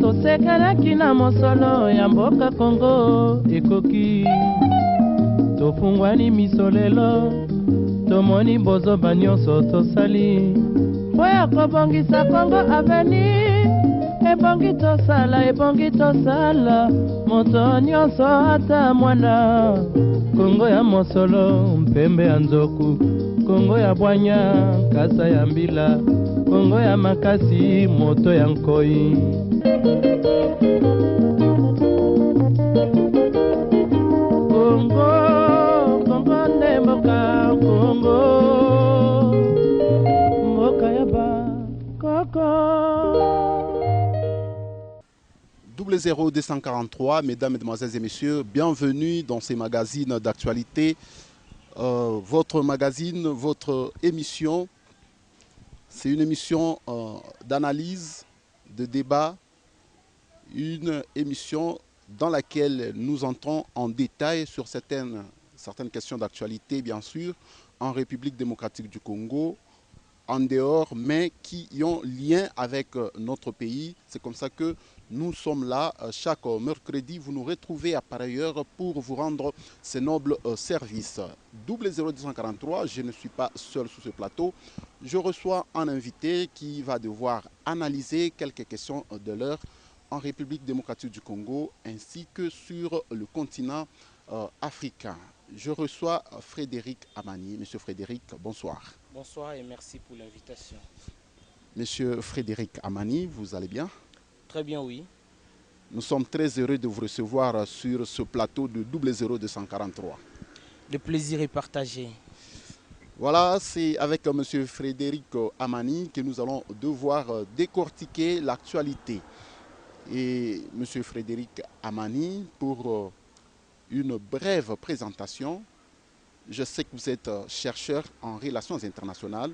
tosekelaki na mosolo ya mboka Kongo ekoki tofungwani miso lelo tomoni bozoba nyonso tosali po ya kobongisa Kongo aveni ebongi tosala moto nyonso ata mwana Kongo ya mosolo mpembe ya nzoku Kongo ya bwanya kasa ya mbila Kongo ya makasi moto ya nkoi Kongo nde mboka Kongo mboka ya ba koko 00243, mesdames, mesdemoiselles et messieurs, bienvenue dans ces magazines d'actualité. Votre magazine, votre émission, c'est une émission d'analyse, de débat, une émission dans laquelle nous entrons en détail sur certaines questions d'actualité, bien sûr, en République démocratique du Congo, en dehors, mais qui ont lien avec notre pays. C'est comme ça que nous sommes là chaque mercredi. Vous nous retrouvez à par ailleurs pour vous rendre ces nobles services. 00243, je ne suis pas seul sur ce plateau. Je reçois un invité qui va devoir analyser quelques questions de l'heure en République démocratique du Congo ainsi que sur le continent africain. Je reçois Frédéric Amani. Monsieur Frédéric, bonsoir. Bonsoir et merci pour l'invitation. Monsieur Frédéric Amani, vous allez bien? Très bien, oui. Nous sommes très heureux de vous recevoir sur ce plateau de 00243. Le plaisir est partagé. Voilà, c'est avec monsieur Frédéric Amani que nous allons devoir décortiquer l'actualité. Et monsieur Frédéric Amani, pour une brève présentation, je sais que vous êtes chercheur en relations internationales.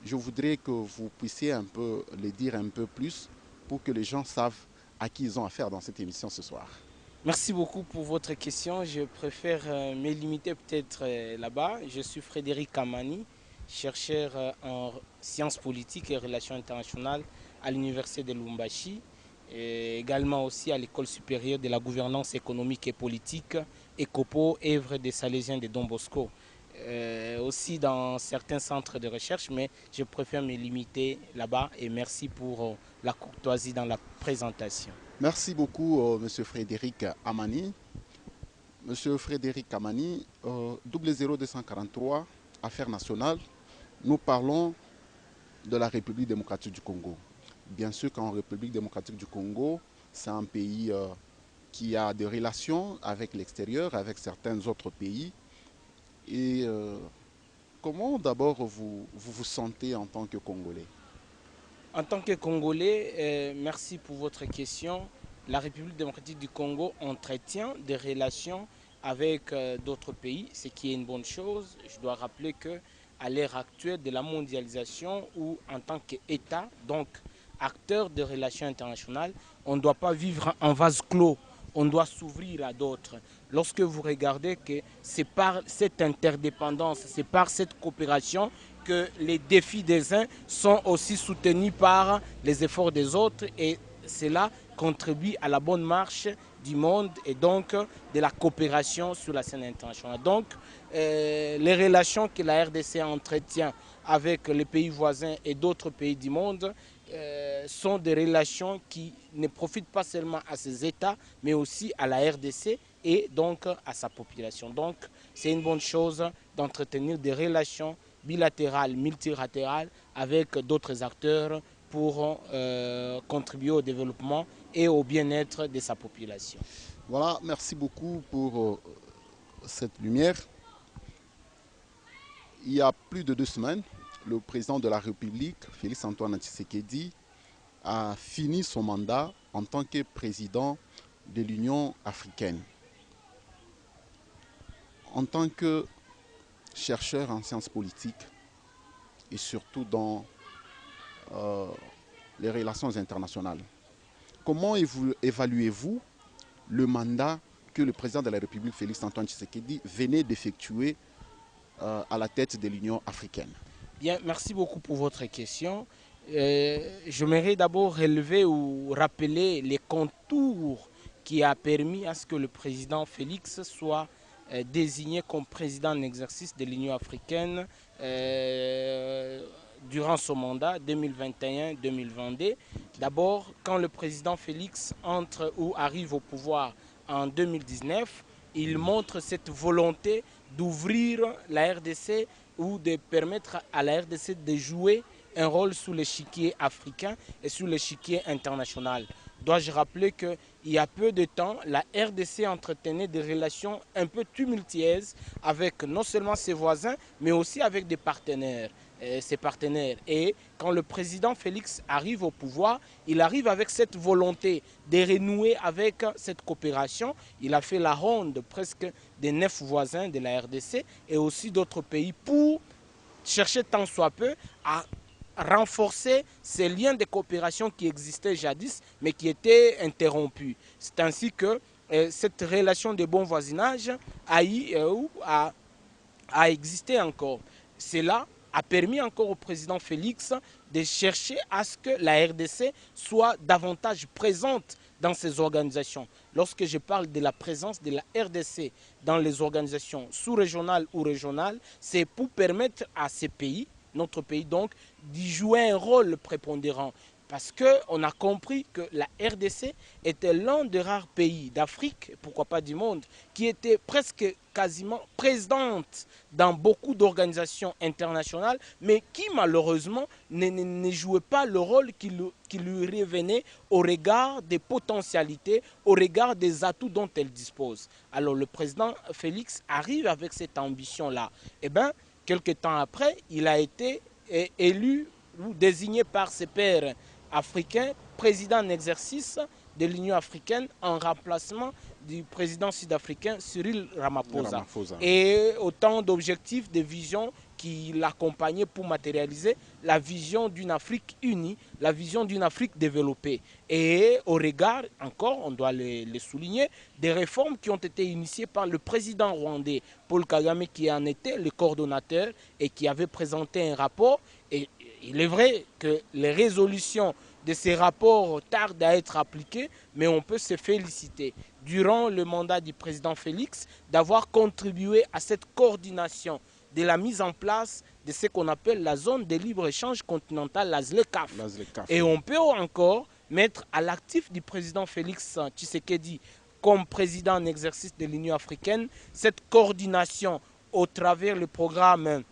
Je voudrais que vous puissiez un peu le dire un peu plus pour que les gens savent à qui ils ont affaire dans cette émission ce soir. Merci beaucoup pour votre question. Je préfère me limiter peut-être là-bas. Je suis Frédéric Amani, chercheur en sciences politiques et relations internationales à l'Université de Lubumbashi, et également aussi à l'École supérieure de la gouvernance économique et politique, ECOPO, œuvre des Salésiens de Don Bosco. Aussi dans certains centres de recherche, mais je préfère me limiter là-bas et merci pour la courtoisie dans la présentation. Merci beaucoup, monsieur Frédéric Amani. Monsieur Frédéric Amani, 00243, Affaires nationales, nous parlons de la République démocratique du Congo. Bien sûr qu'en République démocratique du Congo, c'est un pays qui a des relations avec l'extérieur, avec certains autres pays. Et comment d'abord vous vous sentez en tant que Congolais? En tant que Congolais, merci pour votre question. La République démocratique du Congo entretient des relations avec d'autres pays, ce qui est une bonne chose. Je dois rappeler qu'à l'ère actuelle de la mondialisation, ou en tant qu'État, donc acteur de relations internationales, on ne doit pas vivre en vase clos. On doit s'ouvrir à d'autres. Lorsque vous regardez que c'est par cette interdépendance, c'est par cette coopération que les défis des uns sont aussi soutenus par les efforts des autres et cela contribue à la bonne marche du monde et donc de la coopération sur la scène internationale. Donc les relations que la RDC entretient avec les pays voisins et d'autres pays du monde sont des relations qui ne profitent pas seulement à ces États, mais aussi à la RDC et donc à sa population. Donc c'est une bonne chose d'entretenir des relations bilatérales, multilatérales avec d'autres acteurs pour contribuer au développement et au bien-être de sa population. Voilà, merci beaucoup pour cette lumière. Il y a plus de 2 semaines, le président de la République, Félix-Antoine Tshisekedi, a fini son mandat en tant que président de l'Union africaine. En tant que chercheur en sciences politiques et surtout dans les relations internationales, comment évaluez-vous le mandat que le président de la République, Félix-Antoine Tshisekedi, venait d'effectuer à la tête de l'Union africaine? Bien, merci beaucoup pour votre question. J'aimerais d'abord relever ou rappeler les contours qui a permis à ce que le président Félix soit désigné comme président en exercice de l'Union africaine durant son mandat 2021-2022. D'abord, quand le président Félix entre ou arrive au pouvoir en 2019, il montre cette volonté d'ouvrir la RDC ou de permettre à la RDC de jouer un rôle sous l'échiquier africain et sous l'échiquier international. Dois-je rappeler qu'il y a peu de temps, la RDC entretenait des relations un peu tumultueuses avec non seulement ses voisins, mais aussi avec des partenaires. Ses partenaires. Et quand le président Félix arrive au pouvoir, il arrive avec cette volonté de renouer avec cette coopération. Il a fait la ronde presque des 9 voisins de la RDC et aussi d'autres pays pour chercher tant soit peu à renforcer ces liens de coopération qui existaient jadis, mais qui étaient interrompus. C'est ainsi que cette relation de bon voisinage a existé encore. Cela a permis encore au président Félix de chercher à ce que la RDC soit davantage présente dans ces organisations. Lorsque je parle de la présence de la RDC dans les organisations sous-régionales ou régionales, c'est pour permettre à ces pays, notre pays donc, d'y jouer un rôle prépondérant. Parce qu'on a compris que la RDC était l'un des rares pays d'Afrique, pourquoi pas du monde, qui était presque quasiment présente dans beaucoup d'organisations internationales, mais qui malheureusement ne jouait pas le rôle qui lui revenait au regard des potentialités, au regard des atouts dont elle dispose. Alors le président Félix arrive avec cette ambition-là. Et bien, quelques temps après, il a été élu ou désigné par ses pairs africain, président en exercice de l'Union africaine en remplacement du président sud-africain Cyril Ramaphosa. Et autant d'objectifs, de visions qui l'accompagnaient pour matérialiser la vision d'une Afrique unie, la vision d'une Afrique développée. Et au regard, encore, on doit le souligner, des réformes qui ont été initiées par le président rwandais Paul Kagame, qui en était le coordonnateur et qui avait présenté un rapport. Et il est vrai que les résolutions de ces rapports tardent à être appliquées, mais on peut se féliciter, durant le mandat du président Félix, d'avoir contribué à cette coordination de la mise en place de ce qu'on appelle la zone de libre-échange continentale, la ZLECAf. Et on peut encore mettre à l'actif du président Félix Tshisekedi comme président en exercice de l'Union africaine cette coordination au travers le programme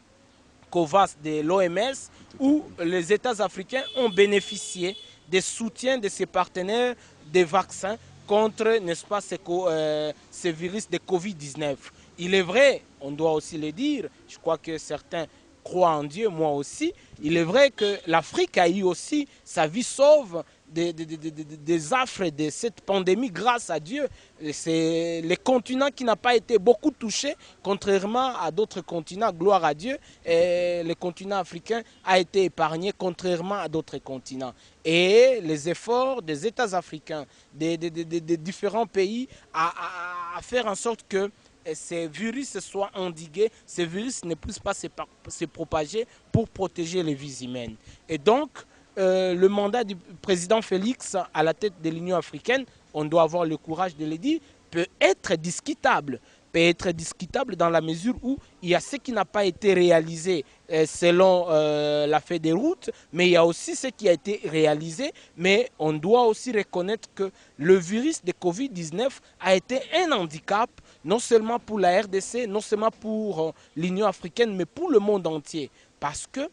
COVAS de l'OMS, où les États africains ont bénéficié des soutiens de ses partenaires des vaccins contre, n'est-ce pas, ce virus de Covid-19. Il est vrai, on doit aussi le dire, je crois que certains croient en Dieu, moi aussi, il est vrai que l'Afrique a eu aussi sa vie sauve des affres de cette pandémie grâce à Dieu. C'est le continent qui n'a pas été beaucoup touché, contrairement à d'autres continents, gloire à Dieu. Et le continent africain a été épargné, contrairement à d'autres continents. Et les efforts des États africains, des différents pays, à faire en sorte que ces virus soient endigués, ces virus ne puissent pas se propager pour protéger les vies humaines. Et donc, le mandat du président Félix à la tête de l'Union africaine, on doit avoir le courage de le dire, peut être discutable. Peut être discutable dans la mesure où il y a ce qui n'a pas été réalisé selon la feuille de route, mais il y a aussi ce qui a été réalisé. Mais on doit aussi reconnaître que le virus de Covid-19 a été un handicap, non seulement pour la RDC, non seulement pour l'Union africaine, mais pour le monde entier. Parce que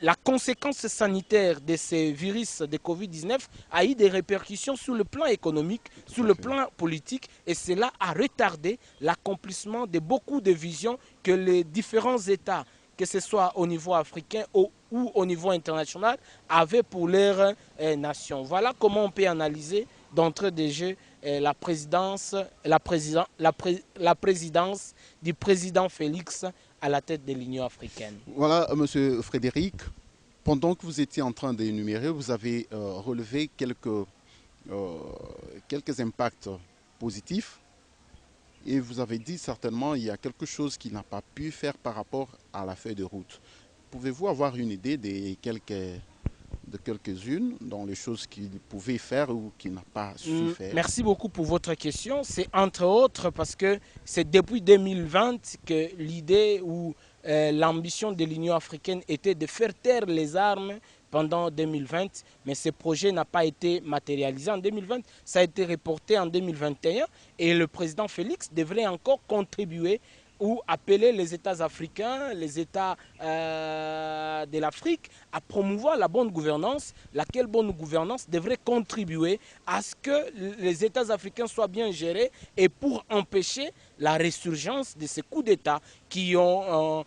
la conséquence sanitaire de ces virus de Covid-19 a eu des répercussions sur le plan économique, sur le plan politique, et cela a retardé l'accomplissement de beaucoup de visions que les différents États, que ce soit au niveau africain ou au niveau international, avaient pour leur nation. Voilà comment on peut analyser d'entrée de jeu la présidence du président Félix à la tête de l'Union africaine. Voilà, Monsieur Frédéric, pendant que vous étiez en train d'énumérer, vous avez relevé quelques impacts positifs et vous avez dit certainement il y a quelque chose qui n'a pas pu faire par rapport à la feuille de route. Pouvez-vous avoir une idée des quelques de quelques-unes dans les choses qu'il pouvait faire ou qu'il n'a pas su faire. Merci beaucoup pour votre question. C'est entre autres parce que c'est depuis 2020 que l'idée ou l'ambition de l'Union africaine était de faire taire les armes pendant 2020, mais ce projet n'a pas été matérialisé en 2020, ça a été reporté en 2021 et le président Félix devrait encore contribuer ou appeler les États africains, les États de l'Afrique à promouvoir la bonne gouvernance, laquelle bonne gouvernance devrait contribuer à ce que les États africains soient bien gérés et pour empêcher la résurgence de ces coups d'État qui ont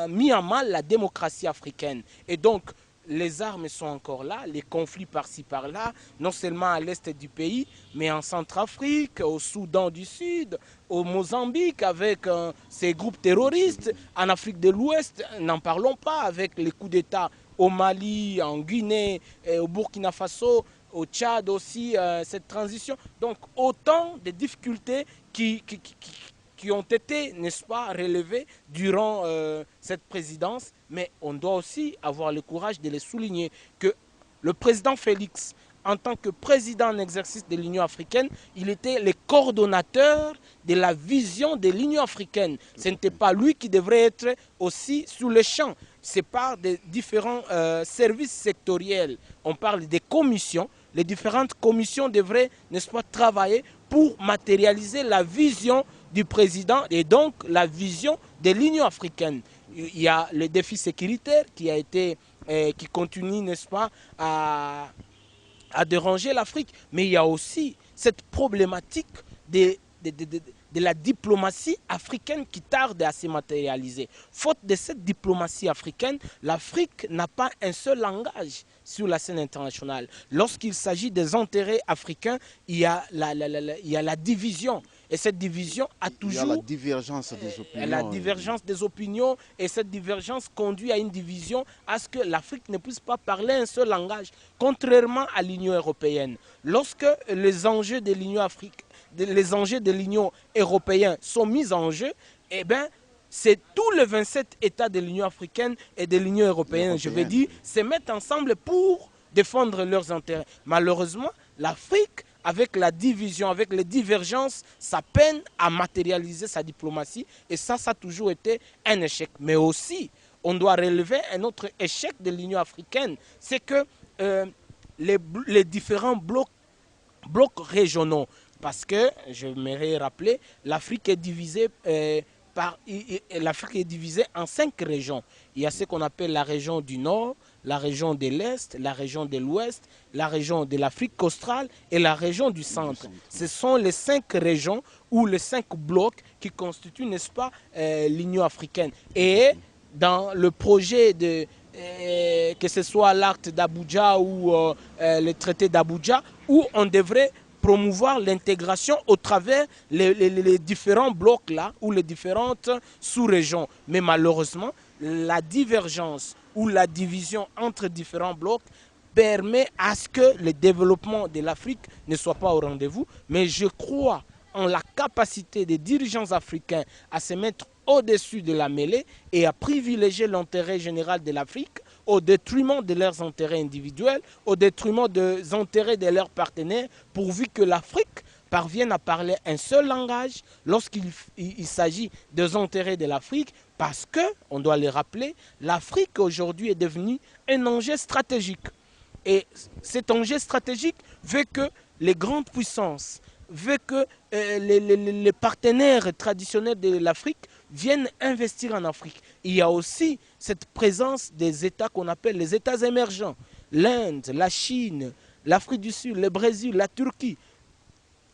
mis en mal la démocratie africaine. Et donc, les armes sont encore là, les conflits par-ci par-là, non seulement à l'est du pays, mais en Centrafrique, au Soudan du Sud, au Mozambique avec ces groupes terroristes, en Afrique de l'Ouest, n'en parlons pas, avec les coups d'État au Mali, en Guinée, au Burkina Faso, au Tchad aussi, cette transition. Donc autant de difficultés qui ont été, n'est-ce pas, relevées durant cette présidence, mais on doit aussi avoir le courage de les souligner que le président Félix, en tant que président en exercice de l'Union africaine, il était le coordonnateur de la vision de l'Union africaine. Ce n'était pas lui qui devrait être aussi sur le champ. C'est par des différents services sectoriels. On parle des commissions. Les différentes commissions devraient, n'est-ce pas, travailler pour matérialiser la vision du président et donc la vision de l'Union africaine. Il y a le défi sécuritaire qui continue, n'est-ce pas, à déranger l'Afrique, mais il y a aussi cette problématique de la diplomatie africaine qui tarde à se matérialiser. Faute de cette diplomatie africaine, l'Afrique n'a pas un seul langage sur la scène internationale. Lorsqu'il s'agit des intérêts africains, il y a la division. Et cette division a toujours... Il y a la divergence des opinions. La divergence des opinions, et cette divergence conduit à une division, à ce que l'Afrique ne puisse pas parler un seul langage, contrairement à l'Union européenne. Lorsque les enjeux de l'Union africaine, les enjeux de l'Union européenne sont mis en jeu, eh bien, c'est tous les 27 États de l'Union africaine et de l'Union européenne, je veux dire, se mettent ensemble pour défendre leurs intérêts. Malheureusement, l'Afrique, avec la division, avec les divergences, ça peine à matérialiser sa diplomatie. Et ça a toujours été un échec. Mais aussi, on doit relever un autre échec de l'Union africaine. C'est que les différents blocs régionaux, parce que, je m'aimerais rappeler, l'Afrique est divisée en 5 régions. Il y a ce qu'on appelle la région du Nord, la région de l'Est, la région de l'Ouest, la région de l'Afrique australe et la région du Centre. Ce sont les 5 régions ou les 5 blocs qui constituent, n'est-ce pas, l'Union africaine. Et dans le projet de... que ce soit l'acte d'Abuja ou le traité d'Abuja, où on devrait promouvoir l'intégration au travers les différents blocs là, ou les différentes sous-régions. Mais malheureusement, la divergence ou la division entre différents blocs permet à ce que le développement de l'Afrique ne soit pas au rendez-vous. Mais je crois en la capacité des dirigeants africains à se mettre au-dessus de la mêlée et à privilégier l'intérêt général de l'Afrique au détriment de leurs intérêts individuels, au détriment des intérêts de leurs partenaires, pourvu que l'Afrique parvienne à parler un seul langage lorsqu'il s'agit des intérêts de l'Afrique, parce que, on doit le rappeler, l'Afrique aujourd'hui est devenue un enjeu stratégique. Et cet enjeu stratégique veut que les grandes puissances, veut que les partenaires traditionnels de l'Afrique viennent investir en Afrique. Il y a aussi cette présence des États qu'on appelle les États émergents. L'Inde, la Chine, l'Afrique du Sud, le Brésil, la Turquie,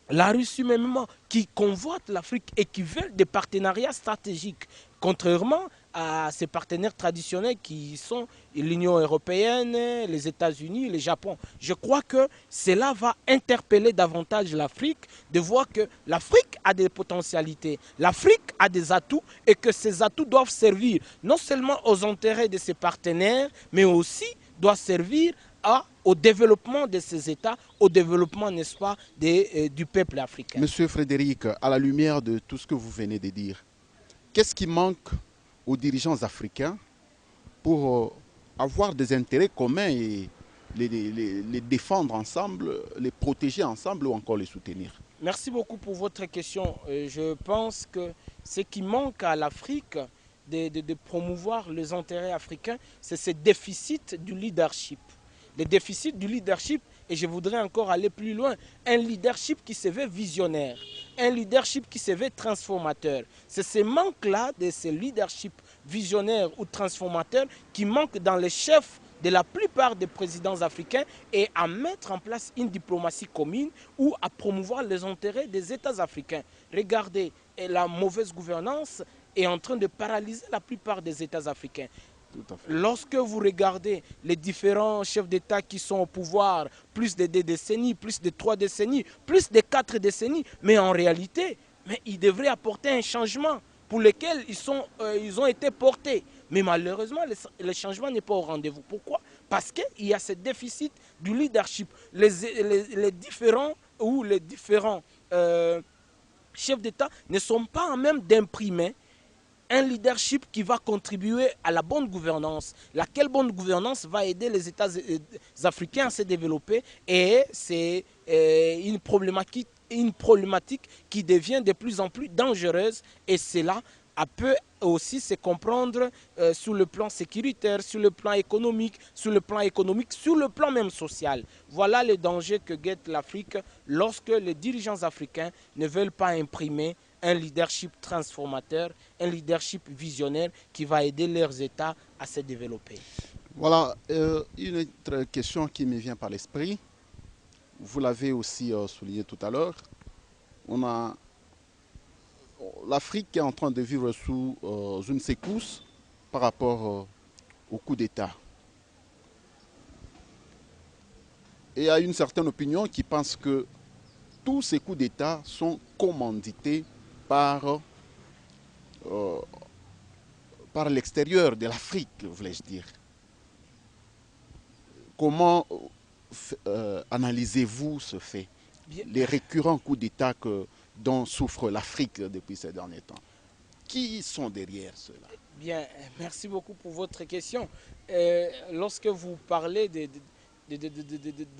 la Russie même, qui convoitent l'Afrique et qui veulent des partenariats stratégiques, contrairement à ces partenaires traditionnels qui sont l'Union européenne, les États-Unis, le Japon. Je crois que cela va interpeller davantage l'Afrique, de voir que l'Afrique a des potentialités, l'Afrique a des atouts et que ces atouts doivent servir non seulement aux intérêts de ses partenaires, mais aussi doivent servir au développement de ces États, au développement, n'est-ce pas, du peuple africain. Monsieur Frédéric, à la lumière de tout ce que vous venez de dire, qu'est-ce qui manque aux dirigeants africains pour avoir des intérêts communs et les défendre ensemble, les protéger ensemble ou encore les soutenir? Merci beaucoup pour votre question. Je pense que ce qui manque à l'Afrique de promouvoir les intérêts africains, c'est ce déficit du leadership. Le déficit du leadership, et je voudrais encore aller plus loin, un leadership qui se veut visionnaire, un leadership qui se veut transformateur. C'est ce manque-là de ce leadership visionnaire ou transformateur qui manque dans les chefs de la plupart des présidents africains et à mettre en place une diplomatie commune ou à promouvoir les intérêts des États africains. Regardez, la mauvaise gouvernance est en train de paralyser la plupart des États africains. Tout à fait. Lorsque vous regardez les différents chefs d'État qui sont au pouvoir, plus de 2 décennies, plus de 3 décennies, plus de 4 décennies, mais en réalité, ils devraient apporter un changement pour lequel ils ont été portés. Mais malheureusement, le changement n'est pas au rendez-vous. Pourquoi? Parce qu'il y a ce déficit du leadership. Les différents chefs d'État ne sont pas en même d'imprimer un leadership qui va contribuer à la bonne gouvernance. Laquelle bonne gouvernance va aider les États africains à se développer. Et c'est une problématique qui devient de plus en plus dangereuse. Et cela peut aussi se comprendre sur le plan sécuritaire, sur le plan économique, sur le plan même social. Voilà le danger que guette l'Afrique lorsque les dirigeants africains ne veulent pas imprimer un leadership transformateur, un leadership visionnaire qui va aider leurs États à se développer. Voilà, une autre question qui me vient par l'esprit. Vous l'avez aussi souligné tout à l'heure. L'Afrique est en train de vivre sous une secousse par rapport au coup d'État. Et il y a une certaine opinion qui pense que tous ces coups d'État sont commandités par l'extérieur de l'Afrique, voulais-je dire. Comment analysez-vous ce fait? Les récurrents coups d'État dont souffre l'Afrique depuis ces derniers temps. Qui sont derrière cela? Bien, merci beaucoup pour votre question. Lorsque vous parlez de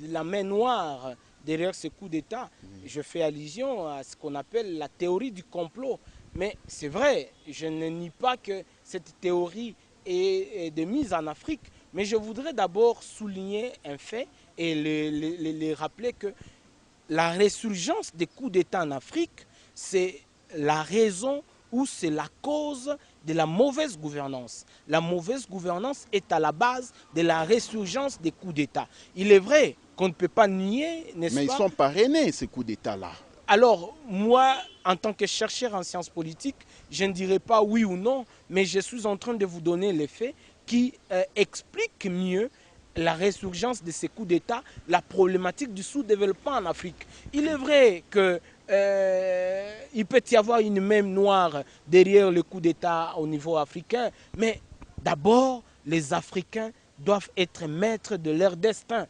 la main noire derrière ce coup d'État, je fais allusion à ce qu'on appelle la théorie du complot. Mais c'est vrai, je ne nie pas que cette théorie est de mise en Afrique, mais je voudrais d'abord souligner un fait et les rappeler que la résurgence des coups d'État en Afrique, c'est la raison ou c'est la cause de la mauvaise gouvernance. La mauvaise gouvernance est à la base de la résurgence des coups d'État. Il est vrai qu'on ne peut pas nier, n'est-ce pas? Mais ils sont parrainés, ces coups d'État-là. Alors, moi, en tant que chercheur en sciences politiques, je ne dirais pas oui ou non, mais je suis en train de vous donner les faits qui expliquent mieux la résurgence de ces coups d'État, la problématique du sous-développement en Afrique. Il est vrai que il peut y avoir une main noire derrière le coup d'État au niveau africain, mais d'abord, les Africains doivent être maîtres de leur destin.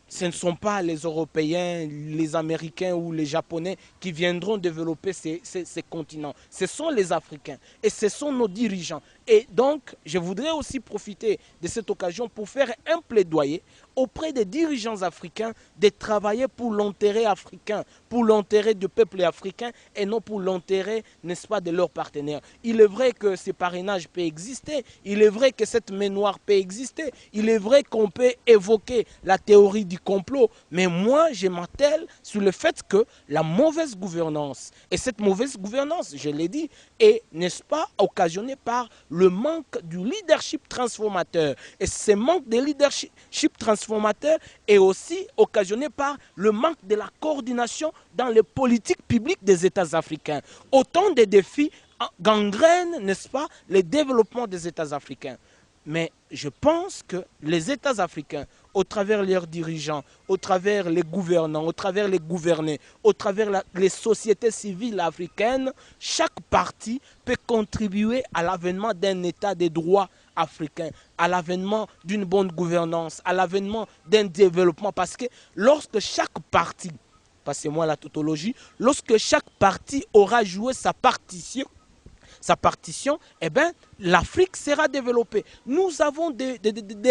Ce ne sont pas les Européens, les Américains ou les Japonais qui viendront développer ces continents. Ce sont les Africains et ce sont nos dirigeants. Et donc, je voudrais aussi profiter de cette occasion pour faire un plaidoyer auprès des dirigeants africains de travailler pour l'intérêt africain, pour l'intérêt du peuple africain et non pour l'intérêt, n'est-ce pas, de leurs partenaires. Il est vrai que ces parrainages peuvent exister, il est vrai que cette main noire peut exister, il est vrai qu'on peut évoquer la théorie du complot, mais moi je m'attelle sur le fait que la mauvaise gouvernance, et cette mauvaise gouvernance, je l'ai dit, est, n'est-ce pas, occasionnée par le manque du leadership transformateur. Et ce manque de leadership transformateur est aussi occasionné par le manque de la coordination dans les politiques publiques des États africains. Autant de défis gangrènent, n'est-ce pas, le développement des États africains. Mais je pense que les États africains, au travers leurs dirigeants, au travers les gouvernants, au travers les gouvernés, au travers les sociétés civiles africaines, chaque parti peut contribuer à l'avènement d'un État de droit africain, à l'avènement d'une bonne gouvernance, à l'avènement d'un développement. Parce que lorsque chaque parti, passez-moi la tautologie, lorsque chaque parti aura joué sa partition, sa partition, eh bien, l'Afrique sera développée. Nous avons des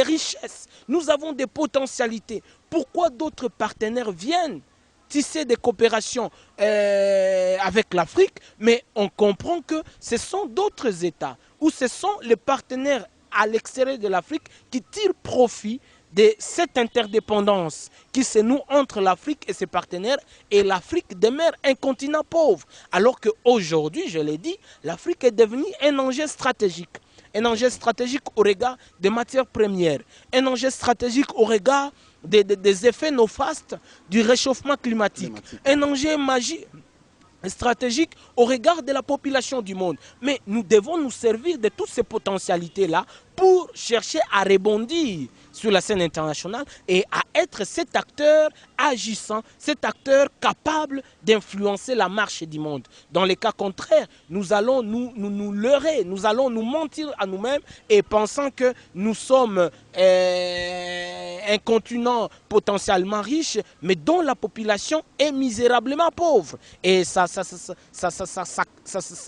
richesses, nous avons des potentialités. Pourquoi d'autres partenaires viennent tisser des coopérations avec l'Afrique, mais on comprend que ce sont d'autres États ou ce sont les partenaires à l'extérieur de l'Afrique qui tirent profit de cette interdépendance qui se noue entre l'Afrique et ses partenaires, et l'Afrique demeure un continent pauvre. Alors qu'aujourd'hui, je l'ai dit, l'Afrique est devenue un enjeu stratégique. Un enjeu stratégique au regard des matières premières. Un enjeu stratégique au regard des effets néfastes du réchauffement climatique. Un enjeu stratégique au regard de la population du monde. Mais nous devons nous servir de toutes ces potentialités-là pour chercher à rebondir sur la scène internationale et à être cet acteur agissant, cet acteur capable d'influencer la marche du monde. Dans les cas contraires, nous allons nous leurrer, nous allons nous mentir à nous-mêmes et pensant que nous sommes un continent potentiellement riche, mais dont la population est misérablement pauvre. Et ça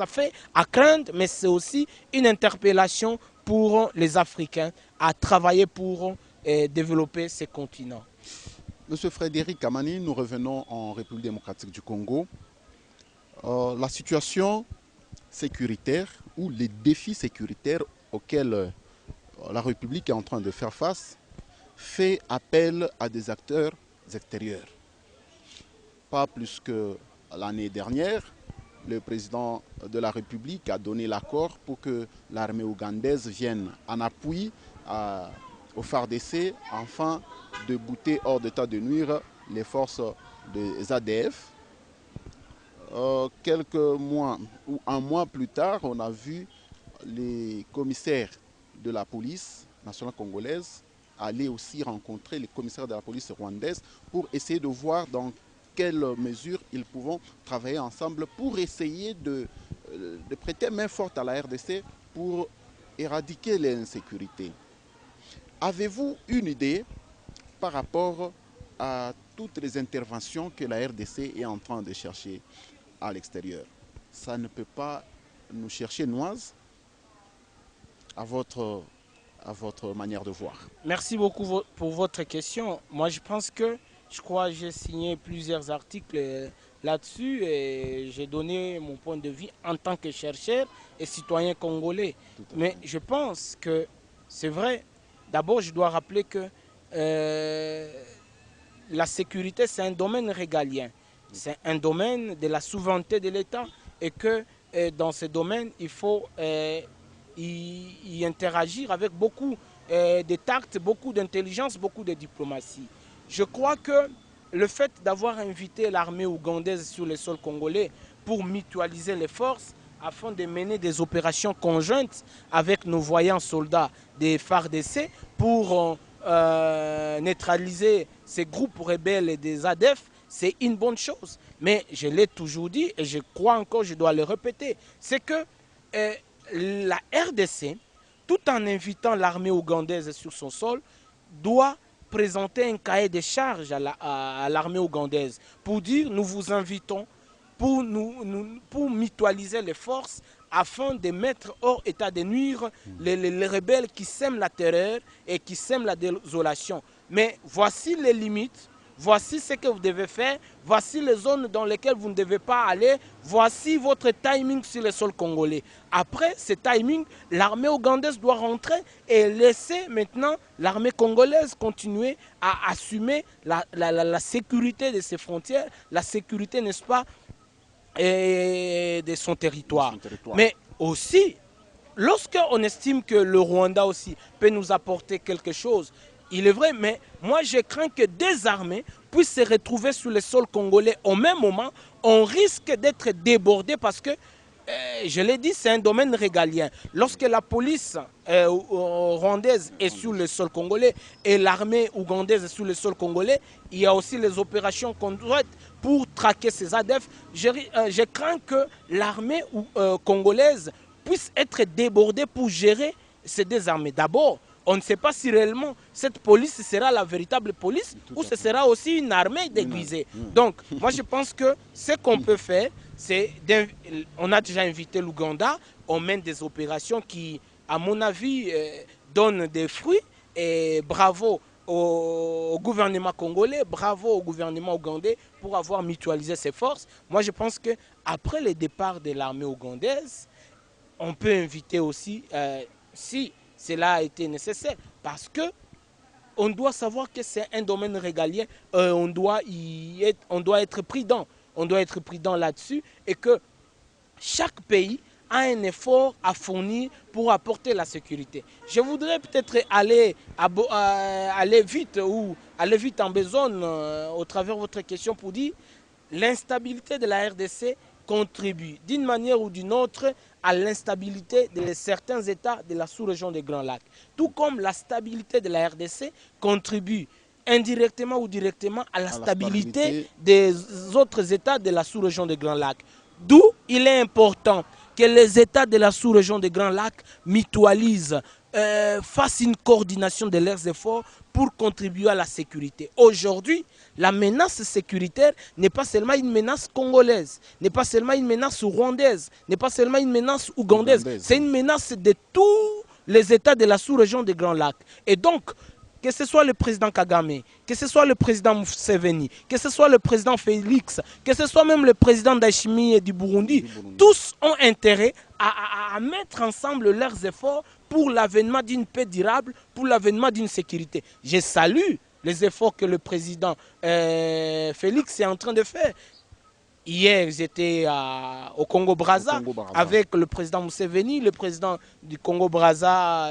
fait à craindre, mais c'est aussi une interpellation pour les Africains à travailler pour développer ces continents. Monsieur Frédéric Kamani, nous revenons en République démocratique du Congo. La situation sécuritaire ou les défis sécuritaires auxquels la République est en train de faire face fait appel à des acteurs extérieurs. Pas plus que l'année dernière, le président de la République a donné l'accord pour que l'armée ougandaise vienne en appui au FARDC afin de bouter hors d'état de nuire les forces des ADF. Quelques mois ou un mois plus tard, on a vu les commissaires de la police nationale congolaise aller aussi rencontrer les commissaires de la police rwandaise pour essayer de voir dans quelles mesures ils pourront travailler ensemble pour essayer de prêter main forte à la RDC pour éradiquer l'insécurité. Avez-vous une idée par rapport à toutes les interventions que la RDC est en train de chercher à l'extérieur? Ça ne peut pas nous chercher noise à votre manière de voir. Merci beaucoup pour votre question. Moi, je pense que j'ai signé plusieurs articles là-dessus et j'ai donné mon point de vue en tant que chercheur et citoyen congolais. Mais je pense que c'est vrai. D'abord, je dois rappeler que la sécurité, c'est un domaine régalien. C'est un domaine de la souveraineté de l'État et que dans ce domaine, il faut y interagir avec beaucoup de tact, beaucoup d'intelligence, beaucoup de diplomatie. Je crois que le fait d'avoir invité l'armée ougandaise sur le sol congolais pour mutualiser les forces afin de mener des opérations conjointes avec nos voyants soldats des FARDC pour neutraliser ces groupes rebelles et des ADF, c'est une bonne chose. Mais je l'ai toujours dit et je crois encore, je dois le répéter, c'est que la RDC, tout en invitant l'armée ougandaise sur son sol, doit présenter un cahier de charges à l'armée ougandaise pour dire nous vous invitons pour mutualiser les forces afin de mettre hors état de nuire les rebelles qui sèment la terreur et qui sèment la désolation. Mais voici les limites, voici ce que vous devez faire, voici les zones dans lesquelles vous ne devez pas aller, voici votre timing sur le sol congolais. Après ce timing, l'armée ougandaise doit rentrer et laisser maintenant l'armée congolaise continuer à assumer la sécurité de ses frontières, la sécurité, n'est-ce pas, et de son territoire. Mais aussi, lorsqu'on estime que le Rwanda aussi peut nous apporter quelque chose, il est vrai, mais moi je crains que des armées puissent se retrouver sur le sol congolais au même moment. On risque d'être débordé parce que, je l'ai dit, c'est un domaine régalien. Lorsque la police rwandaise est sur le sol congolais et l'armée ougandaise est sur le sol congolais, il y a aussi les opérations conjointes pour traquer ces ADF. Je crains que l'armée congolaise puisse être débordée pour gérer ces deux armées. D'abord, on ne sait pas si réellement cette police sera la véritable police ou ce sera aussi une armée déguisée. Donc, moi je pense que ce qu'on peut faire, c'est, on a déjà invité l'Ouganda on mène des opérations qui, à mon avis, donnent des fruits. Et bravo au gouvernement congolais, bravo au gouvernement ougandais pour avoir mutualisé ses forces. Moi, je pense qu'après le départ de l'armée ougandaise, on peut inviter aussi, si cela a été nécessaire, parce que on doit savoir que c'est un domaine régalien, on doit être prudent. On doit être prudent là-dessus et que chaque pays a un effort à fournir pour apporter la sécurité. Je voudrais peut-être aller vite ou aller vite en besogne au travers de votre question pour dire l'instabilité de la RDC contribue d'une manière ou d'une autre à l'instabilité de certains États de la sous-région des Grands Lacs. Tout comme la stabilité de la RDC contribue indirectement ou directement à la stabilité des autres États de la sous-région des Grands Lacs. D'où il est important que les États de la sous-région des Grands Lacs mutualisent, fassent une coordination de leurs efforts pour contribuer à la sécurité. Aujourd'hui, la menace sécuritaire n'est pas seulement une menace congolaise, n'est pas seulement une menace rwandaise, n'est pas seulement une menace ougandaise, c'est une menace de tous les États de la sous-région des Grands Lacs. Et donc, que ce soit le président Kagame, que ce soit le président Museveni, que ce soit le président Félix, que ce soit même le président Ndayishimiye du Burundi, tous ont intérêt à mettre ensemble leurs efforts pour l'avènement d'une paix durable, pour l'avènement d'une sécurité. Je salue les efforts que le président Félix est en train de faire. Hier, j'étais au Congo-Brazza avec le président Museveni, le président du Congo-Brazza,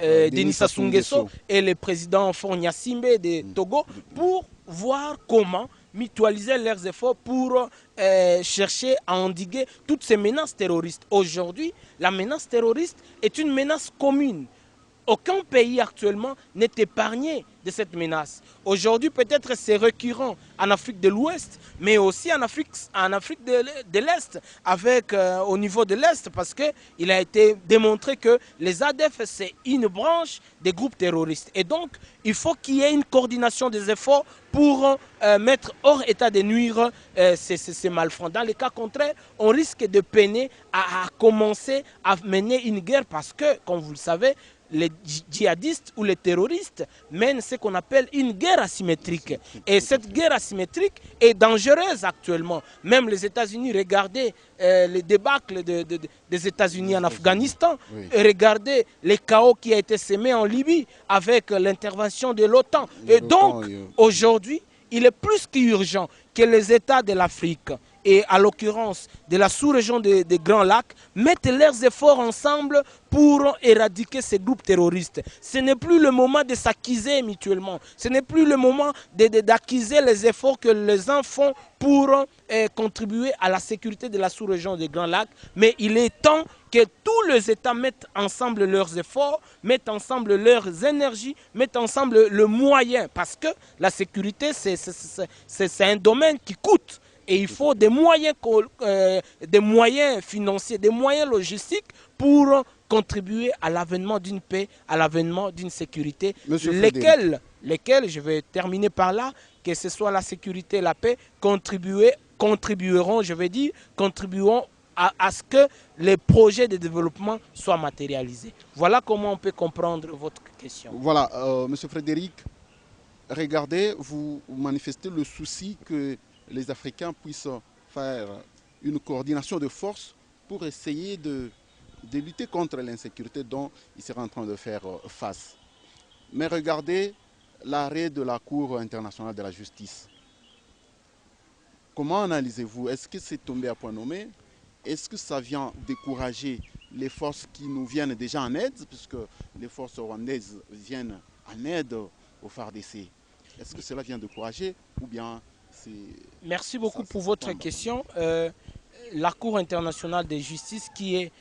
Denis Sassou Nguesso et le président Faure Gnassingbé de Togo pour voir comment mutualiser leurs efforts pour chercher à endiguer toutes ces menaces terroristes. Aujourd'hui, la menace terroriste est une menace commune. Aucun pays actuellement n'est épargné de cette menace. Aujourd'hui, peut-être c'est récurrent en Afrique de l'Ouest, mais aussi en Afrique de l'Est, avec au niveau de l'Est, parce qu'il a été démontré que les ADF, c'est une branche des groupes terroristes. Et donc, il faut qu'il y ait une coordination des efforts pour mettre hors état de nuire ces malfrats. Dans le cas contraire, on risque de peiner à commencer à mener une guerre parce que, comme vous le savez, les djihadistes ou les terroristes mènent ce qu'on appelle une guerre asymétrique. Et cette guerre asymétrique est dangereuse actuellement. Même les États-Unis, regardez les débâcles des États-Unis en Afghanistan, regardez les chaos qui a été sémé en Libye avec l'intervention de l'OTAN. Et donc, aujourd'hui, il est plus qu'urgent que les États de l'Afrique et à l'occurrence de la sous-région des Grands Lacs mettent leurs efforts ensemble pour éradiquer ces groupes terroristes. Ce n'est plus le moment de s'accuser mutuellement. Ce n'est plus le moment d'accuser les efforts que les uns font pour contribuer à la sécurité de la sous-région des Grands Lacs. Mais il est temps que tous les États mettent ensemble leurs efforts, mettent ensemble leurs énergies, mettent ensemble le moyen. Parce que la sécurité, c'est un domaine qui coûte. Et il faut des moyens financiers, des moyens logistiques pour contribuer à l'avènement d'une paix, à l'avènement d'une sécurité, lesquels, je vais terminer par là, que ce soit la sécurité et la paix, contribueront à ce que les projets de développement soient matérialisés. Voilà comment on peut comprendre votre question. Voilà, Monsieur Frédéric, regardez, vous manifestez le souci que les Africains puissent faire une coordination de forces pour essayer de lutter contre l'insécurité dont ils seraient en train de faire face. Mais regardez l'arrêt de la Cour internationale de la justice. Comment analysez-vous? Est-ce que c'est tombé à point nommé? Est-ce que ça vient décourager les forces qui nous viennent déjà en aide, puisque les forces rwandaises viennent en aide au FARDC? Est-ce que cela vient décourager ou bien... Merci beaucoup pour votre question. La Cour internationale de justice, qui est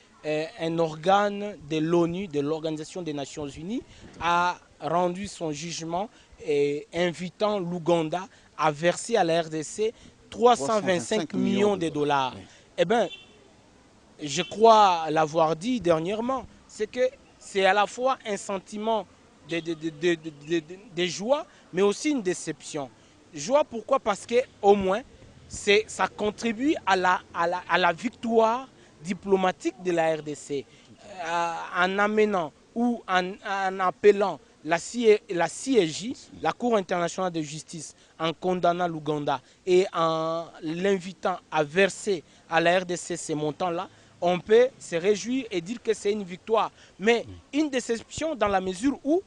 un organe de l'ONU, de l'Organisation des Nations Unies, a rendu son jugement invitant l'Ouganda à verser à la RDC 325 millions de dollars. Eh bien, je crois l'avoir dit dernièrement, c'est que c'est à la fois un sentiment de joie, mais aussi une déception. Joie, pourquoi? Parce qu'au moins, ça contribue à la victoire diplomatique de la RDC en amenant ou en appelant la CIJ, la Cour internationale de justice, en condamnant l'Ouganda et en l'invitant à verser à la RDC ces montants-là, on peut se réjouir et dire que c'est une victoire. Mais une déception dans la mesure où,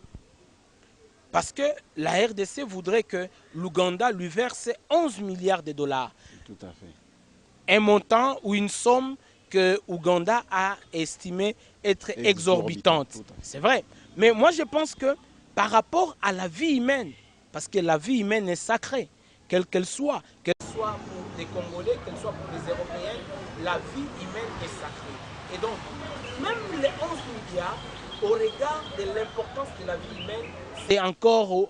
parce que la RDC voudrait que l'Ouganda lui verse 11 milliards de dollars. Tout à fait. Un montant ou une somme que l'Ouganda a estimé être exorbitante. C'est vrai. Mais moi, je pense que par rapport à la vie humaine, parce que la vie humaine est sacrée, quelle qu'elle soit pour les Congolais, qu'elle soit pour les Européens, la vie humaine est sacrée. Et donc, même les 11 milliards, au regard de l'importance de la vie humaine, c'est encore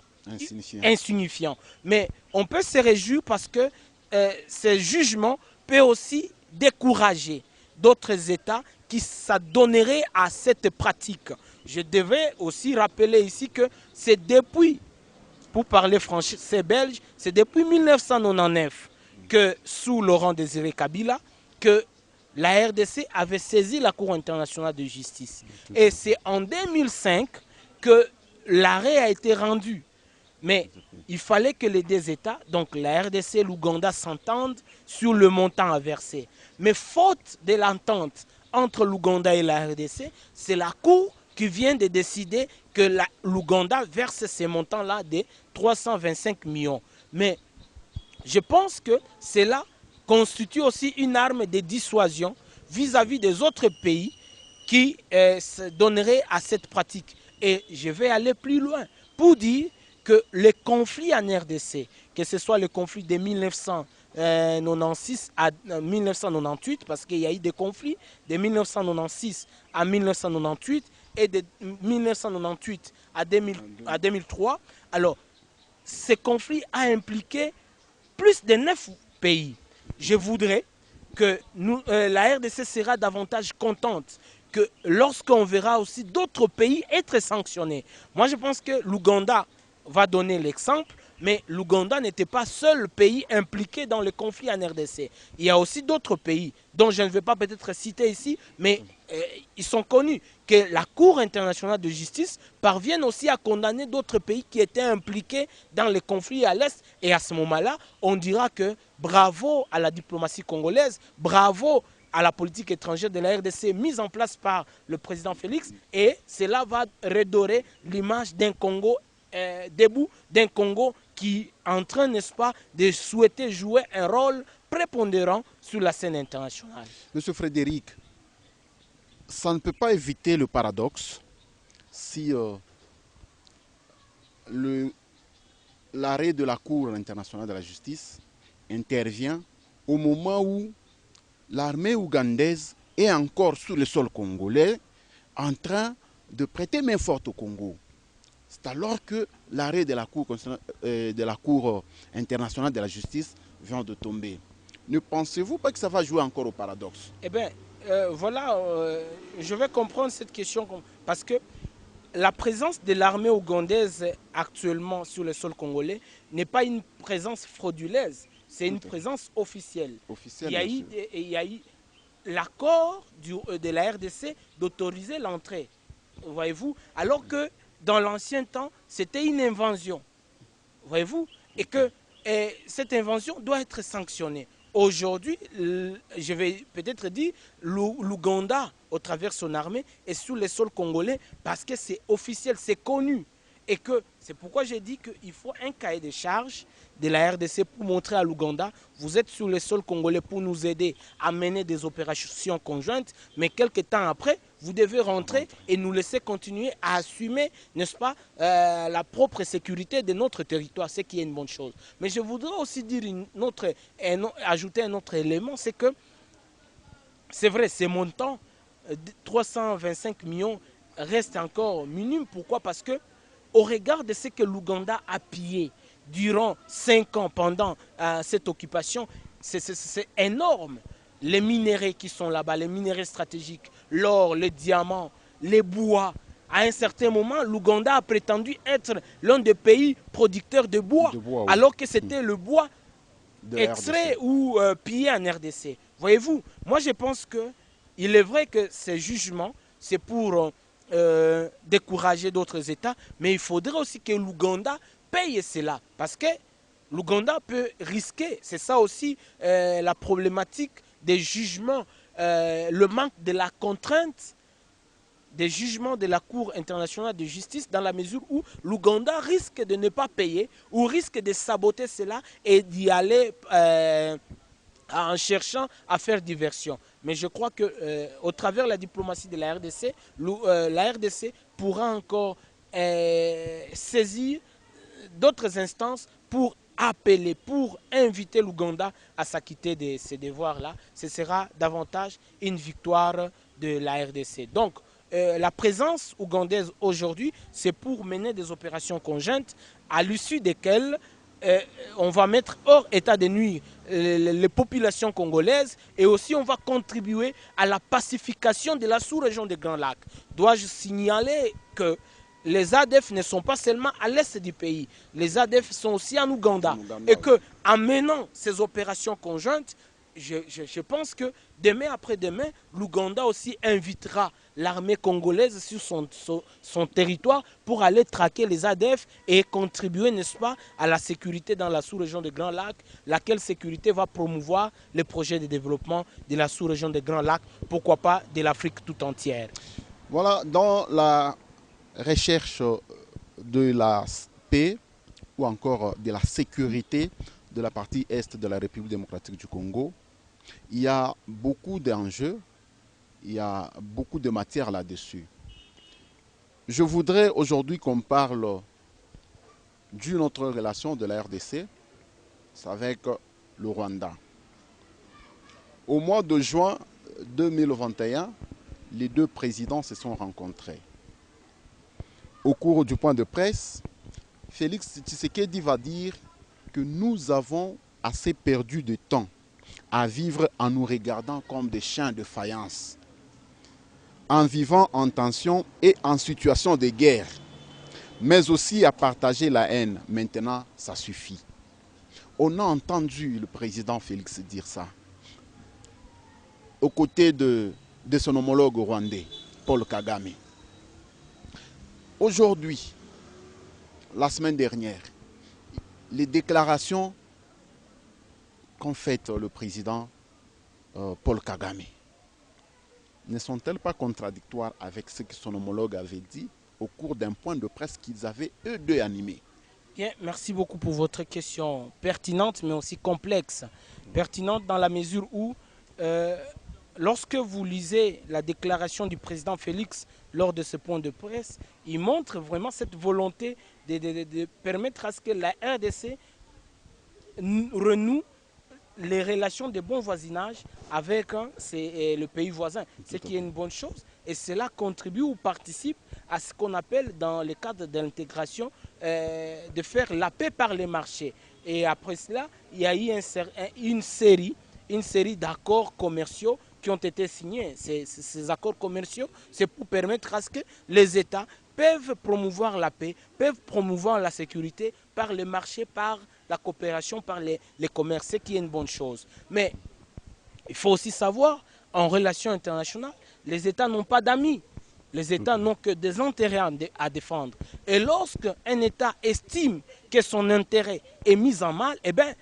insignifiant. Mais on peut se réjouir parce que ce jugement peut aussi décourager d'autres États qui s'adonneraient à cette pratique. Je devais aussi rappeler ici que c'est depuis, pour parler français belge, c'est depuis 1999 que sous Laurent Désiré Kabila, que la RDC avait saisi la Cour internationale de justice. Et c'est en 2005 que l'arrêt a été rendu. Mais il fallait que les deux États, donc la RDC et l'Ouganda, s'entendent sur le montant à verser. Mais faute de l'entente entre l'Ouganda et la RDC, c'est la Cour qui vient de décider que l'Ouganda verse ces montants-là de 325 millions. Mais je pense que cela constitue aussi une arme de dissuasion vis-à-vis des autres pays qui se donneraient à cette pratique. Et je vais aller plus loin pour dire que les conflits en RDC, que ce soit le conflit de 1996 à 1998, parce qu'il y a eu des conflits de 1996 à 1998 et de 1998 à 2003, alors ce conflit a impliqué plus de 9 pays. Je voudrais que la RDC sera davantage contente que lorsqu'on verra aussi d'autres pays être sanctionnés. Moi, je pense que l'Ouganda va donner l'exemple, mais l'Ouganda n'était pas seul pays impliqué dans le conflit en RDC. Il y a aussi d'autres pays dont je ne vais pas peut-être citer ici, mais ils sont connus, que la Cour internationale de justice parvienne aussi à condamner d'autres pays qui étaient impliqués dans les conflits à l'Est. Et à ce moment-là, on dira que bravo à la diplomatie congolaise, bravo à la politique étrangère de la RDC mise en place par le président Félix, et cela va redorer l'image d'un Congo debout, d'un Congo qui est en train, n'est-ce pas, de souhaiter jouer un rôle prépondérant sur la scène internationale. Monsieur Frédéric, ça ne peut pas éviter le paradoxe si l'arrêt de la Cour internationale de la justice intervient au moment où l'armée ougandaise est encore sur le sol congolais en train de prêter main forte au Congo. C'est alors que l'arrêt de la Cour internationale de la justice vient de tomber. Ne pensez-vous pas que ça va jouer encore au paradoxe? Eh bien, voilà, je vais comprendre cette question parce que la présence de l'armée ougandaise actuellement sur le sol congolais n'est pas une présence frauduleuse, c'est une présence officielle. Il y a eu l'accord de la RDC d'autoriser l'entrée, voyez-vous, alors que dans l'ancien temps, c'était une invasion, voyez-vous, et que cette invasion doit être sanctionnée. Aujourd'hui, je vais peut-être dire, l'Ouganda, au travers de son armée, est sur le sol congolais parce que c'est officiel, c'est connu. Et que c'est pourquoi j'ai dit qu'il faut un cahier de charges de la RDC pour montrer à l'Ouganda, vous êtes sur le sol congolais pour nous aider à mener des opérations conjointes, mais quelques temps après, vous devez rentrer et nous laisser continuer à assumer, n'est-ce pas, la propre sécurité de notre territoire, ce qui est une bonne chose. Mais je voudrais aussi dire ajouter un autre élément, c'est que, c'est vrai, ces montants, 325 millions, restent encore minimes. Pourquoi? Parce que, au regard de ce que l'Ouganda a pillé durant 5 ans pendant cette occupation, c'est énorme. Les minéraux qui sont là-bas, les minéraux stratégiques, l'or, les diamants, les bois. À un certain moment, l'Ouganda a prétendu être l'un des pays producteurs de bois, oui, alors que c'était le bois extrait ou pillé en RDC. Voyez-vous, moi je pense que Il est vrai que ces jugements, c'est pour décourager d'autres États, mais il faudrait aussi que l'Ouganda paye cela, parce que l'Ouganda peut risquer, c'est ça aussi la problématique des jugements, le manque de la contrainte des jugements de la Cour internationale de justice, dans la mesure où l'Ouganda risque de ne pas payer ou risque de saboter cela et d'y aller en cherchant à faire diversion. Mais je crois qu'au travers de la diplomatie de la RDC pourra encore saisir d'autres instances pour appeler, pour inviter l'Ouganda à s'acquitter de ces devoirs-là. Ce sera davantage une victoire de la RDC. Donc, la présence ougandaise aujourd'hui, c'est pour mener des opérations conjointes à l'issue desquelles on va mettre hors état de nuire les populations congolaises et aussi on va contribuer à la pacification de la sous-région des Grands Lacs. Dois-je signaler que les ADF ne sont pas seulement à l'est du pays, les ADF sont aussi en Ouganda. Et qu'en menant ces opérations conjointes, je pense que demain après-demain, l'Ouganda aussi invitera l'armée congolaise sur son territoire pour aller traquer les ADF et contribuer, n'est-ce pas, à la sécurité dans la sous-région des Grands Lacs, laquelle sécurité va promouvoir les projets de développement de la sous-région des Grands Lacs, pourquoi pas de l'Afrique tout entière. Voilà, dans la recherche de la paix ou encore de la sécurité de la partie est de la République démocratique du Congo, il y a beaucoup d'enjeux, il y a beaucoup de matière là-dessus. Je voudrais aujourd'hui qu'on parle d'une autre relation de la RDC, c'est avec le Rwanda. Au mois de juin 2021, les deux présidents se sont rencontrés. Au cours du point de presse, Félix Tshisekedi va dire que nous avons assez perdu de temps à vivre en nous regardant comme des chiens de faïence, en vivant en tension et en situation de guerre, mais aussi à partager la haine. Maintenant, ça suffit. On a entendu le président Félix dire ça, aux côtés de son homologue rwandais, Paul Kagame. Aujourd'hui, la semaine dernière, les déclarations qu'ont faites le président Paul Kagame ne sont-elles pas contradictoires avec ce que son homologue avait dit au cours d'un point de presse qu'ils avaient eux deux animé? Bien, merci beaucoup pour votre question pertinente mais aussi complexe. Pertinente dans la mesure où lorsque vous lisez la déclaration du président Félix lors de ce point de presse, il montre vraiment cette volonté de permettre à ce que la RDC renoue les relations de bon voisinage avec le pays voisin, ce qui est une bonne chose. Et cela contribue ou participe à ce qu'on appelle dans le cadre de l'intégration de faire la paix par les marchés. Et après cela, il y a eu une série d'accords commerciaux qui ont été signés. Ces accords commerciaux, c'est pour permettre à ce que les États peuvent promouvoir la paix, peuvent promouvoir la sécurité par les marchés, par la coopération, par les commerces, ce qui est une bonne chose. Mais il faut aussi savoir, en relations internationales, les États n'ont pas d'amis. Les États n'ont que des intérêts à défendre. Et lorsqu'un État estime que son intérêt est mis en mal, eh bien,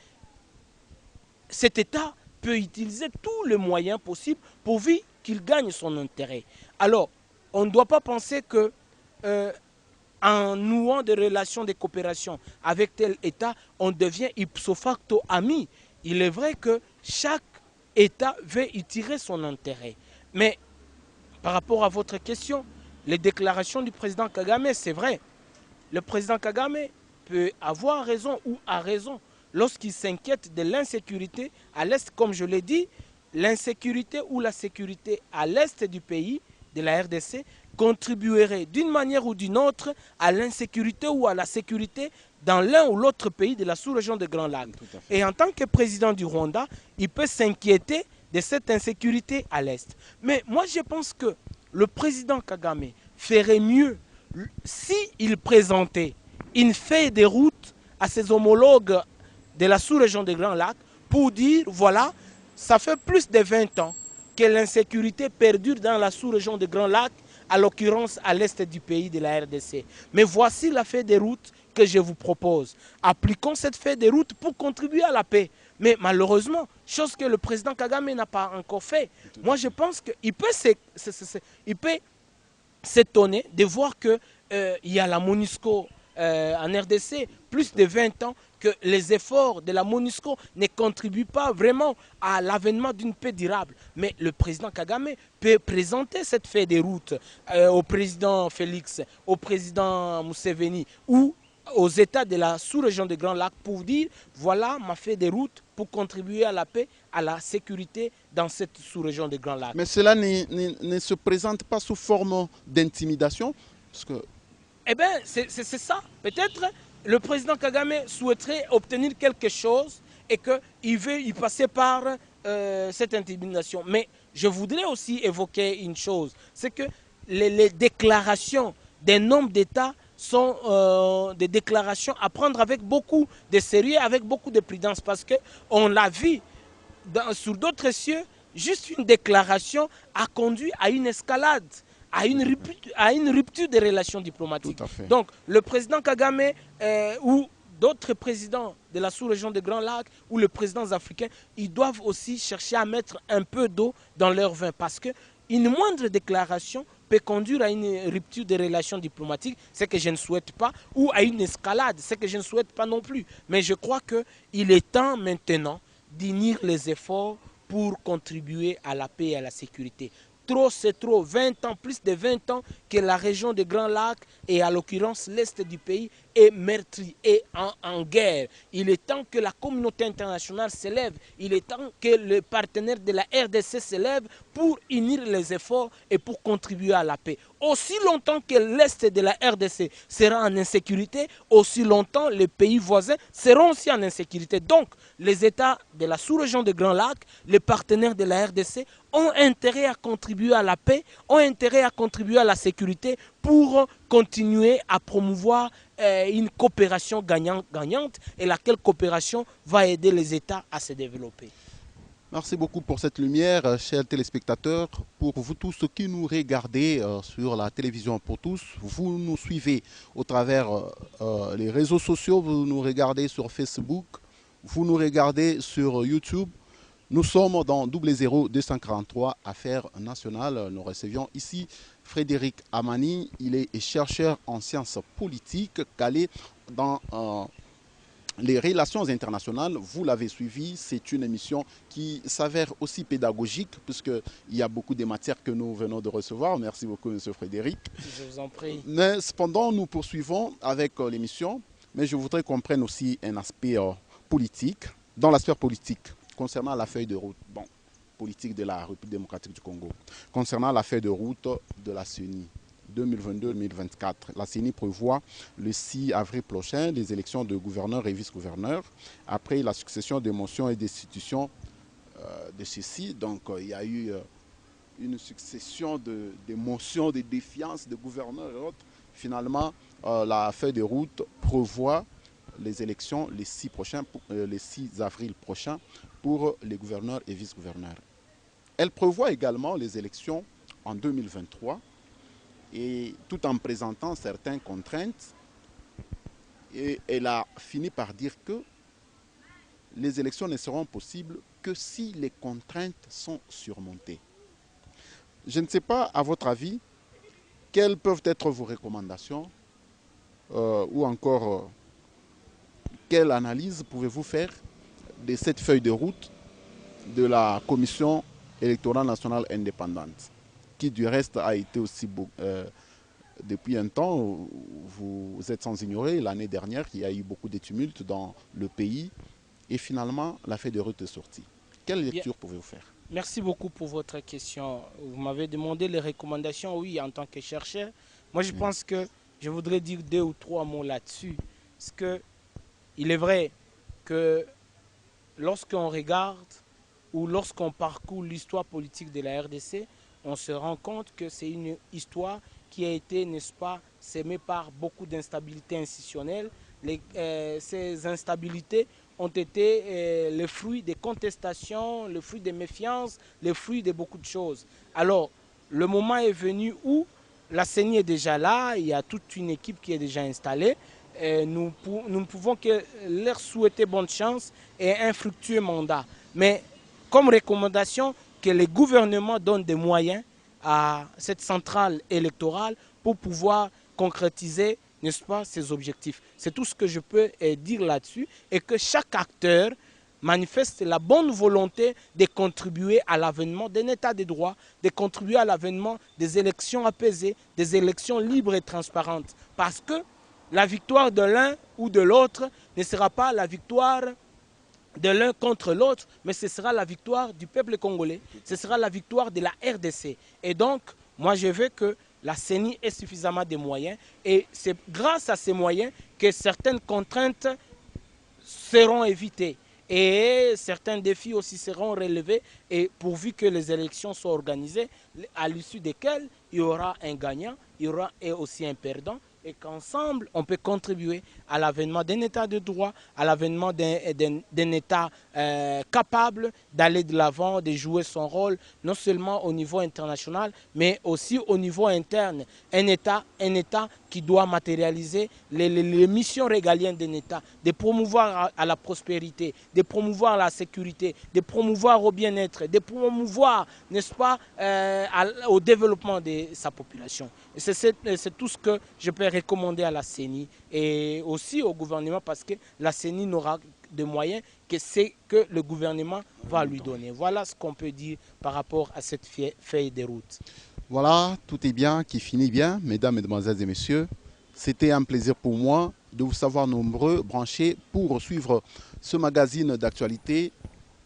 cet État peut utiliser tous les moyens possibles pourvu qu'il gagne son intérêt. Alors, on ne doit pas penser que en nouant des relations de coopération avec tel État, on devient ipso facto ami. Il est vrai que chaque État veut y tirer son intérêt. Mais par rapport à votre question, les déclarations du président Kagame, c'est vrai. Le président Kagame peut avoir raison ou a raison lorsqu'il s'inquiète de l'insécurité à l'est, comme je l'ai dit, l'insécurité ou la sécurité à l'est du pays, de la RDC, contribuerait d'une manière ou d'une autre à l'insécurité ou à la sécurité dans l'un ou l'autre pays de la sous-région des Grands Lacs. Et en tant que président du Rwanda, il peut s'inquiéter de cette insécurité à l'est. Mais moi, je pense que le président Kagame ferait mieux s'il présentait une feuille de route à ses homologues de la sous-région des Grands Lacs pour dire, voilà, ça fait plus de 20 ans que l'insécurité perdure dans la sous-région des Grands Lacs, à l'occurrence à l'est du pays de la RDC. Mais voici la feuille de route que je vous propose. Appliquons cette feuille de route pour contribuer à la paix. Mais malheureusement, chose que le président Kagame n'a pas encore fait. Moi, je pense qu'il peut s'étonner de voir qu'il y a la MONUSCO en RDC, plus de 20 ans, que les efforts de la MONUSCO ne contribuent pas vraiment à l'avènement d'une paix durable. Mais le président Kagame peut présenter cette feuille de route au président Félix, au président Museveni ou aux États de la sous-région des Grands Lacs pour dire voilà ma feuille de route pour contribuer à la paix, à la sécurité dans cette sous-région des Grands Lacs. Mais cela ne se présente pas sous forme d'intimidation parce que... Eh bien, c'est ça. Peut-être le président Kagame souhaiterait obtenir quelque chose et qu'il veut y passer par cette intimidation. Mais je voudrais aussi évoquer une chose, c'est que les déclarations des nombres d'États sont des déclarations à prendre avec beaucoup de sérieux, avec beaucoup de prudence, parce qu'on l'a vu sur d'autres cieux, juste une déclaration a conduit à une escalade, à une rupture des relations diplomatiques. Donc le président Kagame ou d'autres présidents de la sous-région des Grands Lacs ou les présidents africains, ils doivent aussi chercher à mettre un peu d'eau dans leur vin, parce qu'une moindre déclaration peut conduire à une rupture des relations diplomatiques, ce que je ne souhaite pas, ou à une escalade, ce que je ne souhaite pas non plus. Mais je crois qu'il est temps maintenant d'unir les efforts pour contribuer à la paix et à la sécurité. Trop, c'est trop. 20 ans, plus de 20 ans que la région des Grands Lacs et à l'occurrence l'Est du pays est meurtrie et en guerre. Il est temps que la communauté internationale s'élève. Il est temps que les partenaires de la RDC s'élèvent pour unir les efforts et pour contribuer à la paix. Aussi longtemps que l'Est de la RDC sera en insécurité, aussi longtemps les pays voisins seront aussi en insécurité. Donc, les États de la sous-région des Grands Lacs, les partenaires de la RDC, ont intérêt à contribuer à la paix, ont intérêt à contribuer à la sécurité pour continuer à promouvoir une coopération gagnante-gagnante et laquelle coopération va aider les États à se développer. Merci beaucoup pour cette lumière, chers téléspectateurs. Pour vous tous qui nous regardez sur la télévision pour tous, vous nous suivez au travers les réseaux sociaux, vous nous regardez sur Facebook, vous nous regardez sur YouTube. Nous sommes dans 00243 Affaires nationales. Nous recevions ici Frédéric Amani. Il est chercheur en sciences politiques, calé dans les relations internationales. Vous l'avez suivi, c'est une émission qui s'avère aussi pédagogique puisqu'il y a beaucoup de matières que nous venons de recevoir. Merci beaucoup, M. Frédéric. Je vous en prie. Mais cependant, nous poursuivons avec l'émission. Mais je voudrais qu'on prenne aussi un aspect politique. Dans l'aspect politique, concernant la feuille de route politique de la République démocratique du Congo, concernant la feuille de route de la CENI 2022-2024, la CENI prévoit le 6 avril prochain les élections de gouverneurs et vice-gouverneurs. Après la succession des motions et destitutions de ceux-ci, donc il y a eu une succession de motions de défiance de gouverneurs et autres. Finalement, la feuille de route prévoit les élections le 6 avril prochain pour les gouverneurs et vice-gouverneurs. Elle prévoit également les élections en 2023 et tout en présentant certaines contraintes. Et elle a fini par dire que les élections ne seront possibles que si les contraintes sont surmontées. Je ne sais pas, à votre avis, quelles peuvent être vos recommandations ou encore quelle analyse pouvez-vous faire de cette feuille de route de la Commission électorale nationale indépendante, qui du reste a été aussi depuis un temps, vous êtes sans ignorer, l'année dernière, il y a eu beaucoup de tumultes dans le pays et finalement la feuille de route est sortie. Quelle lecture pouvez-vous faire? Merci beaucoup pour votre question. Vous m'avez demandé les recommandations, oui, en tant que chercheur. Moi, je pense que je voudrais dire 2 ou 3 mots là-dessus. Parce que il est vrai que lorsqu'on regarde ou lorsqu'on parcourt l'histoire politique de la RDC, on se rend compte que c'est une histoire qui a été, n'est-ce pas, sémée par beaucoup d'instabilités institutionnelles. Ces instabilités ont été le fruit des contestations, le fruit des méfiances, le fruit de beaucoup de choses. Alors, le moment est venu où la CENI est déjà là, il y a toute une équipe qui est déjà installée. Nous ne pouvons que leur souhaiter bonne chance et un fructueux mandat. Mais comme recommandation, que les gouvernements donnent des moyens à cette centrale électorale pour pouvoir concrétiser, n'est-ce pas, ses objectifs. C'est tout ce que je peux dire là-dessus et que chaque acteur manifeste la bonne volonté de contribuer à l'avènement d'un état de droit, de contribuer à l'avènement des élections apaisées, des élections libres et transparentes. Parce que la victoire de l'un ou de l'autre ne sera pas la victoire de l'un contre l'autre, mais ce sera la victoire du peuple congolais, ce sera la victoire de la RDC. Et donc, moi je veux que la CENI ait suffisamment de moyens et c'est grâce à ces moyens que certaines contraintes seront évitées et certains défis aussi seront relevés et pourvu que les élections soient organisées, à l'issue desquelles il y aura un gagnant, il y aura aussi un perdant et qu'ensemble on peut contribuer à l'avènement d'un état de droit, à l'avènement d'un état capable d'aller de l'avant, de jouer son rôle, non seulement au niveau international, mais aussi au niveau interne. Un état qui doit matérialiser les missions régaliennes d'un état, de promouvoir à la prospérité, de promouvoir la sécurité, de promouvoir au bien-être, de promouvoir, n'est-ce pas, au développement de sa population. C'est tout ce que je peux recommander à la CENI et aussi au gouvernement parce que la CENI n'aura de moyens que c'est que le gouvernement va lui donner. Voilà ce qu'on peut dire par rapport à cette feuille de route. Voilà, tout est bien, qui finit bien, mesdames, mesdemoiselles et messieurs. C'était un plaisir pour moi de vous savoir nombreux branchés pour suivre ce magazine d'actualité,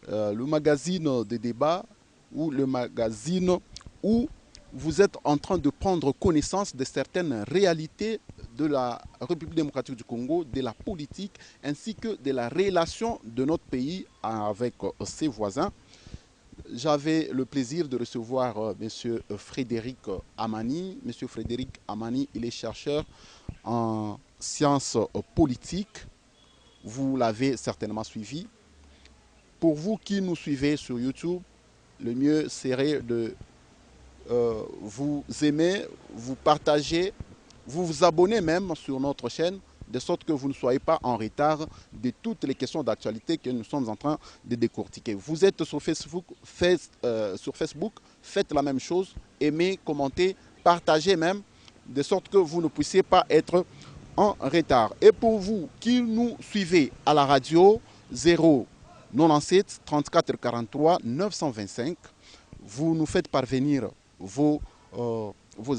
le magazine de débat ou le magazine où vous êtes en train de prendre connaissance de certaines réalités de la République démocratique du Congo, de la politique, ainsi que de la relation de notre pays avec ses voisins. J'avais le plaisir de recevoir M. Frédéric Amani. M. Frédéric Amani, il est chercheur en sciences politiques. Vous l'avez certainement suivi. Pour vous qui nous suivez sur YouTube, le mieux serait de vous aimer, vous partager, vous abonner même sur notre chaîne, de sorte que vous ne soyez pas en retard de toutes les questions d'actualité que nous sommes en train de décortiquer. Vous êtes sur Facebook, faites la même chose, aimez, commentez, partagez même, de sorte que vous ne puissiez pas être en retard. Et pour vous qui nous suivez à la radio 097 34 43 925, vous nous faites parvenir vos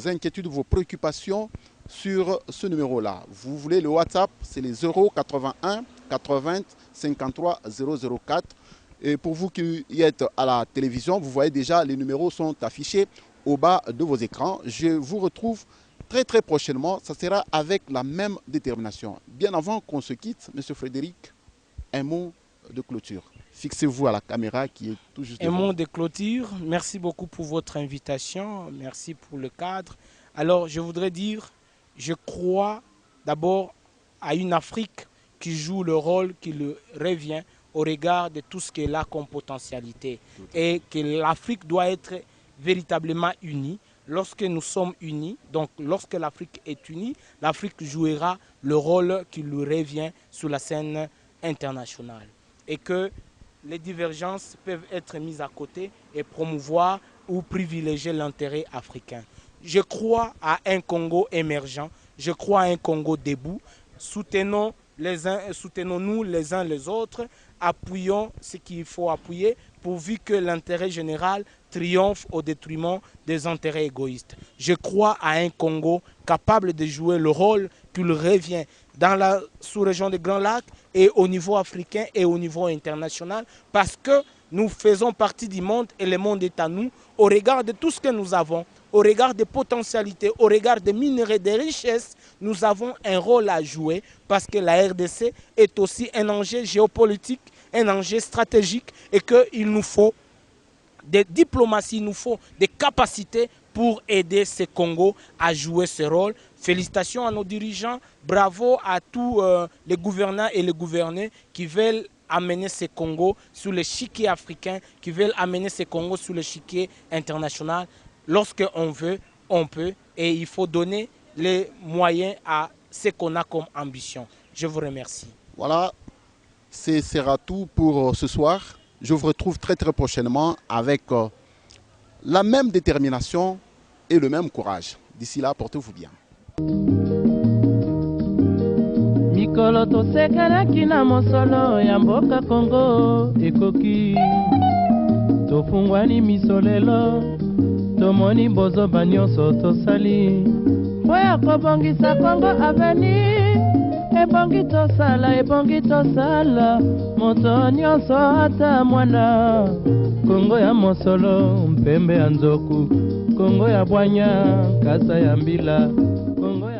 inquiétudes, vos préoccupations sur ce numéro-là. Vous voulez le WhatsApp, c'est les 081 80 53 004. Et pour vous qui êtes à la télévision, vous voyez déjà, les numéros sont affichés au bas de vos écrans. Je vous retrouve très très prochainement. Ça sera avec la même détermination. Bien avant qu'on se quitte, M. Frédéric, un mot de clôture. Fixez-vous à la caméra qui est tout juste devant. Un mot de clôture. Merci beaucoup pour votre invitation. Merci pour le cadre. Alors, je voudrais dire, je crois d'abord à une Afrique qui joue le rôle qui lui revient au regard de tout ce qu'elle a comme potentialité. Et que l'Afrique doit être véritablement unie. Lorsque nous sommes unis, donc lorsque l'Afrique est unie, l'Afrique jouera le rôle qui lui revient sur la scène internationale. Et que les divergences peuvent être mises à côté et promouvoir ou privilégier l'intérêt africain. Je crois à un Congo émergent, je crois à un Congo debout. Soutenons-nous les uns les autres, appuyons ce qu'il faut appuyer pourvu que l'intérêt général triomphe au détriment des intérêts égoïstes. Je crois à un Congo capable de jouer le rôle qui lui revient dans la sous-région des Grands Lacs et au niveau africain et au niveau international parce que nous faisons partie du monde et le monde est à nous au regard de tout ce que nous avons, au regard des potentialités, au regard des minerais, des richesses, nous avons un rôle à jouer parce que la RDC est aussi un enjeu géopolitique, un enjeu stratégique et qu'il nous faut des diplomaties, il nous faut des capacités pour aider ce Congo à jouer ce rôle. Félicitations à nos dirigeants, bravo à tous les gouvernants et les gouvernés qui veulent amener ce Congo sur l'échiquier africain, qui veulent amener ce Congo sur l'échiquier international. Lorsqu'on veut, on peut, et il faut donner les moyens à ce qu'on a comme ambition. Je vous remercie. Voilà, ce sera tout pour ce soir. Je vous retrouve très prochainement avec la même détermination et le même courage. D'ici là, portez-vous bien. Mikolo tosekanaki na mosolo ya mboka Congo ekoki tofungwani misolelo tomoni bozoba nyonso tosali po ya kobongisa Congo aveni ebongi tosala moto nyonso ata mwana Congo ya mosolo mpembe ya nzoku Congo ya bwanya kasa ya mbila Congo